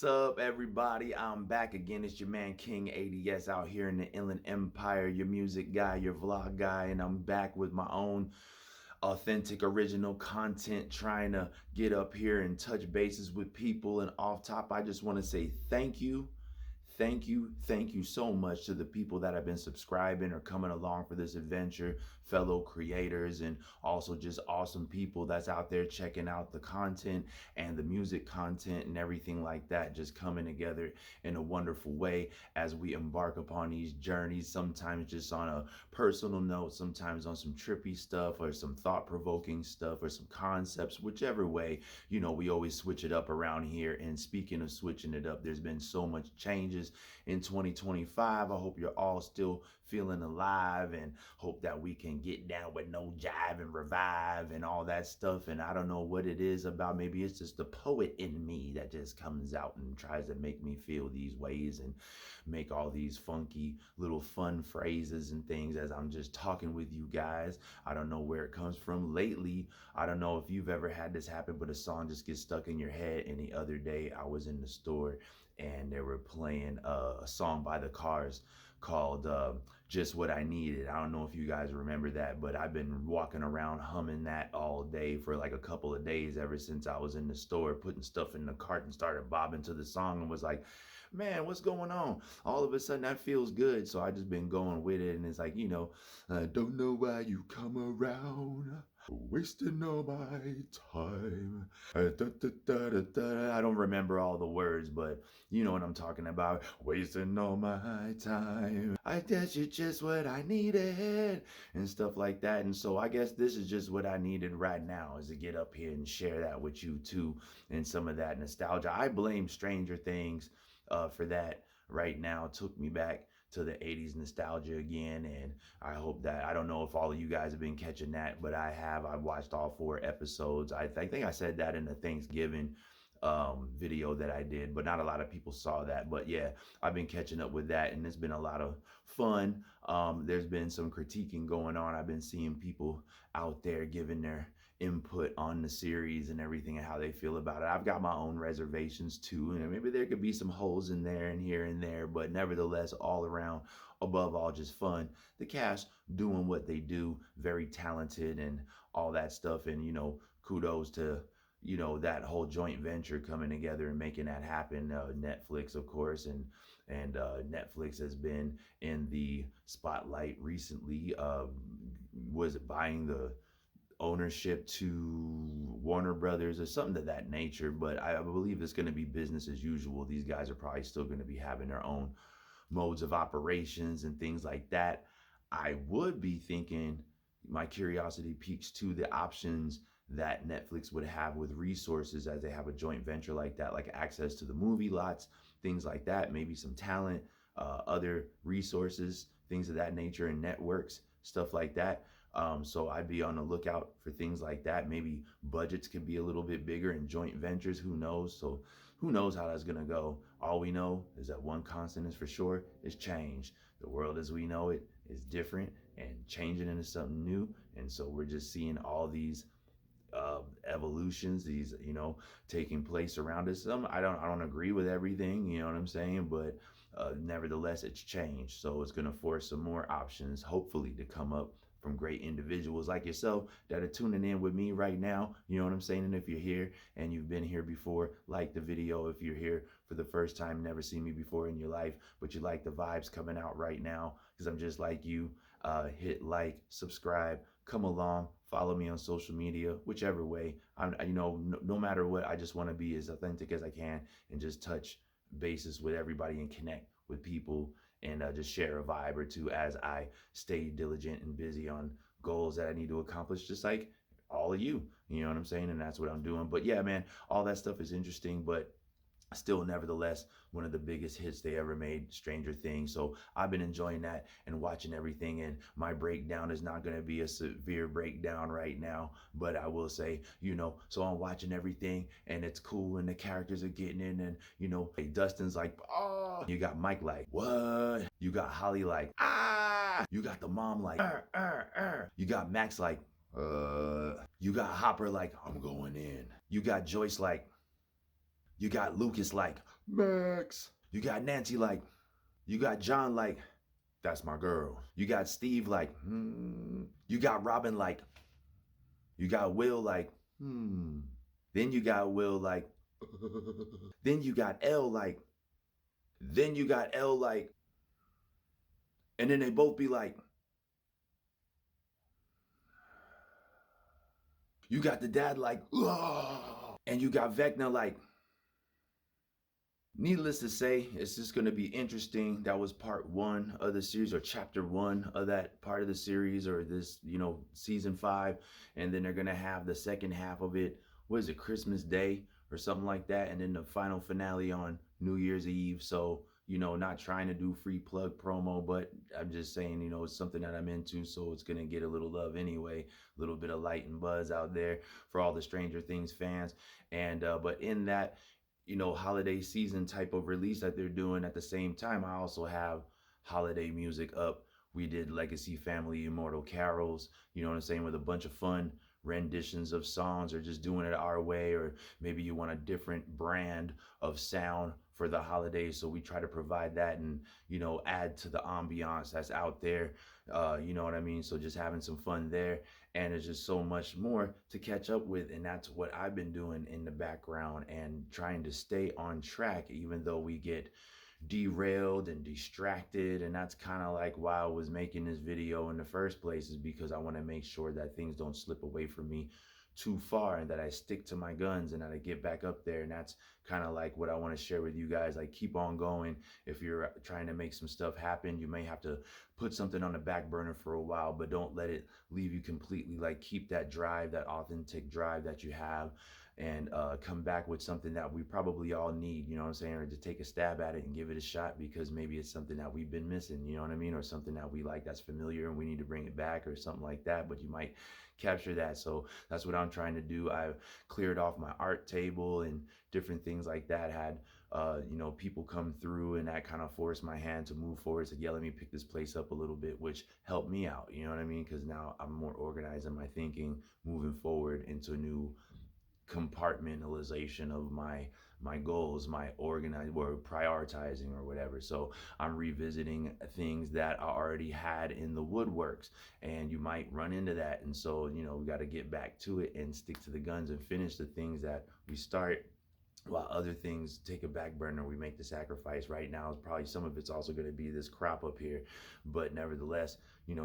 What's up, everybody? I'm back again. It's your man King A.D.S out here in the Inland Empire, your music guy, your vlog guy, and I'm back with my own authentic, original content, trying to get up here and touch bases with people. And off top, I just want to say thank you. Thank you so much to the people that have been subscribing or coming along for this adventure, fellow creators, and also just awesome people that's out there checking out the content and the music content and everything like that, just coming together in a wonderful way as we embark upon these journeys, sometimes just on a personal note, sometimes on some trippy stuff or some thought-provoking stuff or some concepts, whichever way, we always switch it up around here. And speaking of switching it up, there's been so much changes in 2025. I hope you're all still feeling alive and hope that we can get down with no jive and revive and all that stuff. And I don't know what it is about. Maybe it's just the poet in me that just comes out and tries to make me feel these ways and make all these funky little fun phrases and things as I'm just talking with you guys. I don't know where it comes from lately. I don't know if you've ever had this happen, but a song just gets stuck in your head. And the other day I was in the store and they were playing a song by the Cars called Just What I Needed. I don't know if you guys remember that, but I've been walking around humming that all day for like a couple of days ever since I was in the store putting stuff in the cart and started bobbing to the song and was like, man, what's going on? All of a sudden that feels good. So I just been going with it. And it's like, I don't know why you come around wasting all my time. I don't remember all the words, but you know what I'm talking about. Wasting all my time. I guess you're just what I needed and stuff like that. And so I guess this is just what I needed right now, is to get up here and share that with you too, and some of that nostalgia. I blame Stranger Things for that right now. It took me back to the 80s nostalgia again, and I hope that, I don't know if all of you guys have been catching that, but I have. I've watched all 4 episodes. I think I said that in the Thanksgiving video that I did, but not a lot of people saw that. But yeah, I've been catching up with that, and it's been a lot of fun. There's been some critiquing going on. I've been seeing people out there giving their input on the series and everything and how they feel about it. I've got my own reservations too, and maybe there could be some holes in there and here and there, but nevertheless, all around, above all, just fun. The cast doing what they do, very talented and all that stuff. And kudos to that whole joint venture coming together and making that happen. Netflix, of course, and Netflix has been in the spotlight recently. Was buying the ownership to Warner Brothers or something of that nature, but I believe it's going to be business as usual. These guys are probably still going to be having their own modes of operations and things like that. I would be thinking, my curiosity peaks to the options that Netflix would have with resources as they have a joint venture like that, like access to the movie lots, things like that, maybe some talent, other resources, things of that nature, and networks, stuff like that. So I'd be on the lookout for things like that. Maybe budgets could be a little bit bigger in joint ventures. Who knows? So who knows how that's going to go? All we know is that one constant is for sure, is change. The world as we know it is different and changing into something new. And so we're just seeing all these evolutions, these taking place around us. I don't agree with everything, you know what I'm saying, but nevertheless it's changed. So it's going to force some more options, hopefully, to come up from great individuals like yourself that are tuning in with me right now. You know what I'm saying? And if you're here and you've been here before, like the video. If you're here for the first time, never seen me before in your life, but you like the vibes coming out right now because I'm just like you, hit like, subscribe, come along, follow me on social media, whichever way. No matter what, I just want to be as authentic as I can and just touch bases with everybody and connect with people and just share a vibe or two as I stay diligent and busy on goals that I need to accomplish, just like all of you. You know what I'm saying? And that's what I'm doing. But yeah, man, all that stuff is interesting, but still, nevertheless, one of the biggest hits they ever made, Stranger Things. So I've been enjoying that and watching everything. And my breakdown is not going to be a severe breakdown right now, but I will say, so I'm watching everything and it's cool and the characters are getting in, and hey, Dustin's like, oh, you got Mike like, what? You got Holly like, ah, you got the mom like, you got Max like, you got Hopper like, I'm going in. You got Joyce like, You got Lucas like, Max. You got Nancy like, you got John like, that's my girl. You got Steve like, hmm. You got Robin like, you got Will like, hmm. Then you got Will like, then you got L like, then you got L like, and then they both be like, you got the dad like, ugh. And you got Vecna like, needless to say, it's just going to be interesting. That was part one of the series, or chapter one of that part of the series, or this, season 5. And then they're going to have the second half of it. What is it, Christmas Day or something like that? And then the final finale on New Year's Eve. So, not trying to do free plug promo, but I'm just saying, it's something that I'm into. So it's going to get a little love anyway, a little bit of light and buzz out there for all the Stranger Things fans. And, but in that, holiday season type of release that they're doing at the same time, I also have holiday music up. We did Legacy Family Immortal Carols, you know what I'm saying, with a bunch of fun renditions of songs, or just doing it our way, or maybe you want a different brand of sound for the holidays. So we try to provide that and, add to the ambiance that's out there. You know what I mean? So just having some fun there. And there's just so much more to catch up with, and that's what I've been doing in the background and trying to stay on track, even though we get derailed and distracted. And that's kind of like why I was making this video in the first place, is because I want to make sure that things don't slip away from me too far, and that I stick to my guns, and that I get back up there. And that's kind of like what I want to share with you guys. Like, keep on going. If you're trying to make some stuff happen, you may have to put something on the back burner for a while, but don't let it leave you completely. Like, keep that drive, that authentic drive that you have, and come back with something that we probably all need, you know what I'm saying, or to take a stab at it and give it a shot, because maybe it's something that we've been missing, you know what I mean, or something that we like that's familiar and we need to bring it back, or something like that. But you might capture that. So that's what I'm trying to do. I've cleared off my art table and different things like that. Had people come through, and that kind of forced my hand to move forward. Said, yeah, let me pick this place up a little bit, which helped me out, you know what I mean, because now I'm more organized in my thinking, moving forward into a new compartmentalization of my goals, my organizing or prioritizing or whatever. So I'm revisiting things that I already had in the woodworks, and you might run into that. And so, we got to get back to it and stick to the guns and finish the things that we start, while other things take a back burner. We make the sacrifice. Right now, probably some of it's also going to be this crop up here, but nevertheless,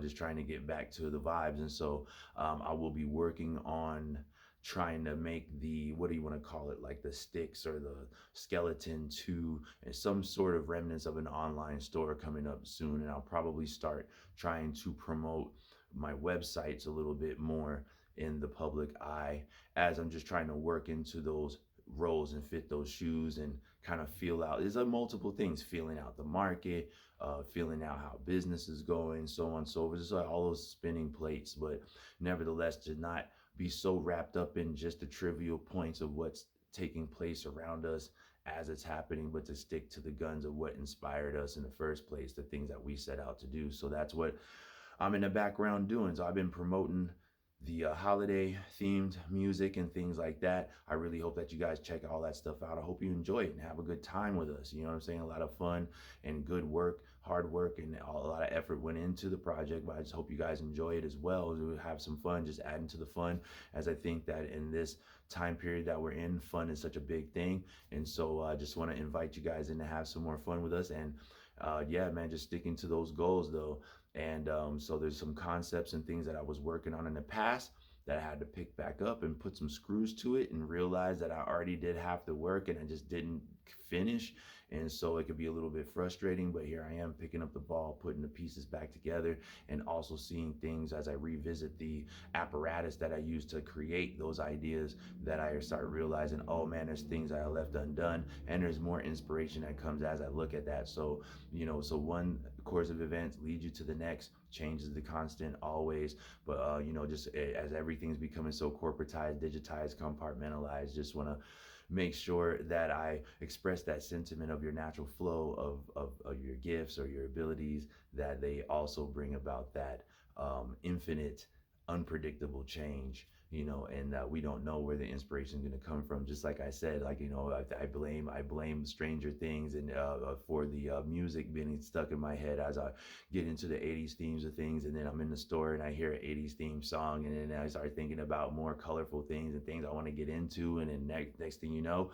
just trying to get back to the vibes. And so I will be working on trying to make the, what do you want to call it, like the sticks or the skeleton, to some sort of remnants of an online store coming up soon. And I'll probably start trying to promote my websites a little bit more in the public eye, as I'm just trying to work into those roles and fit those shoes, and kind of feel out, there's multiple things, feeling out the market, feeling out how business is going, so on and so forth. Just like all those spinning plates. But nevertheless, to not be so wrapped up in just the trivial points of what's taking place around us as it's happening, but to stick to the guns of what inspired us in the first place, the things that we set out to do. So that's what I'm in the background doing. So I've been promoting the holiday themed music and things like that. I really hope that you guys check all that stuff out. I hope you enjoy it and have a good time with us. You know what I'm saying? A lot of fun and good work, hard work, and a lot of effort went into the project. But I just hope you guys enjoy it as well. We'll have some fun, just adding to the fun, as I think that in this time period that we're in, fun is such a big thing. And so I just want to invite you guys in to have some more fun with us. And yeah, man, just sticking to those goals though. And so there's some concepts and things that I was working on in the past that I had to pick back up and put some screws to it, and realize that I already did half the work and I just didn't finish. And so it could be a little bit frustrating, but here I am picking up the ball, putting the pieces back together, and also seeing things as I revisit the apparatus that I used to create those ideas, that I start realizing, oh man, there's things that I left undone, and there's more inspiration that comes as I look at that. So, so one course of events leads you to the next. Change is the constant always. But, just as everything's becoming so corporatized, digitized, compartmentalized, just want to make sure that I express that sentiment of your natural flow of your gifts or your abilities, that they also bring about that infinite, unpredictable change. and we don't know where the inspiration is going to come from. Just like I said, like, I blame Stranger Things and for the music being stuck in my head as I get into the 80s themes of things, and then I'm in the store and I hear an 80s theme song, and then I start thinking about more colorful things and things I want to get into, and then next thing you know,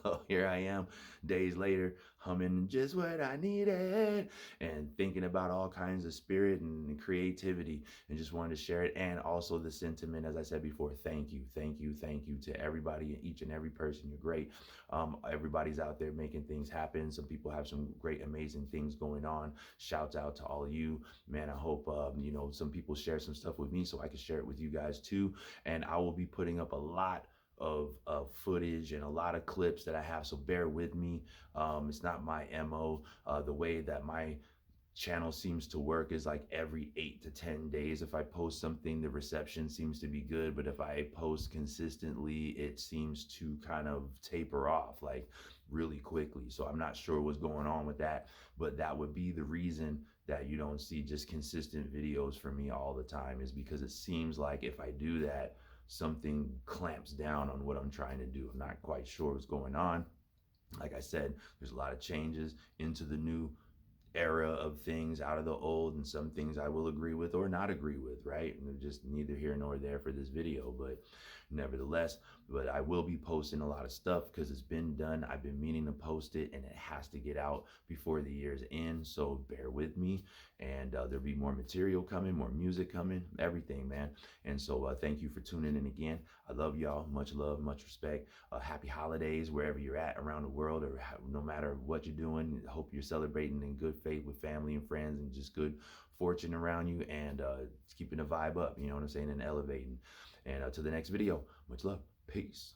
so here I am days later humming just what I needed and thinking about all kinds of spirit and creativity, and just wanted to share it. And also the sentiment, as I said before, thank you, thank you, thank you to everybody, each and every person. You're great. Everybody's out there making things happen. Some people have some great, amazing things going on. Shouts out to all of you, man. I hope, some people share some stuff with me so I can share it with you guys too. And I will be putting up a lot of footage and a lot of clips that I have, so bear with me. It's not my MO. The way that my channel seems to work is like every 8 to 10 days. If I post something, the reception seems to be good, but if I post consistently, it seems to kind of taper off like really quickly. So I'm not sure what's going on with that, but that would be the reason that you don't see just consistent videos from me all the time, is because it seems like if I do that, something clamps down on what I'm trying to do. I'm not quite sure what's going on. Like I said, there's a lot of changes into the new era of things, out of the old, and some things I will agree with or not agree with, right? And they're just neither here nor there for this video, but nevertheless, but I will be posting a lot of stuff because it's been done. I've been meaning to post it, and it has to get out before the year's end, so bear with me. And there'll be more material coming, more music coming, everything, man. And so thank you for tuning in again. I love y'all. Much love, much respect. Happy holidays wherever you're at around the world, or no matter what you're doing. Hope you're celebrating in good faith with family and friends, and just good fortune around you, and keeping the vibe up, you know what I'm saying, and elevating. And to the next video, much love. Peace.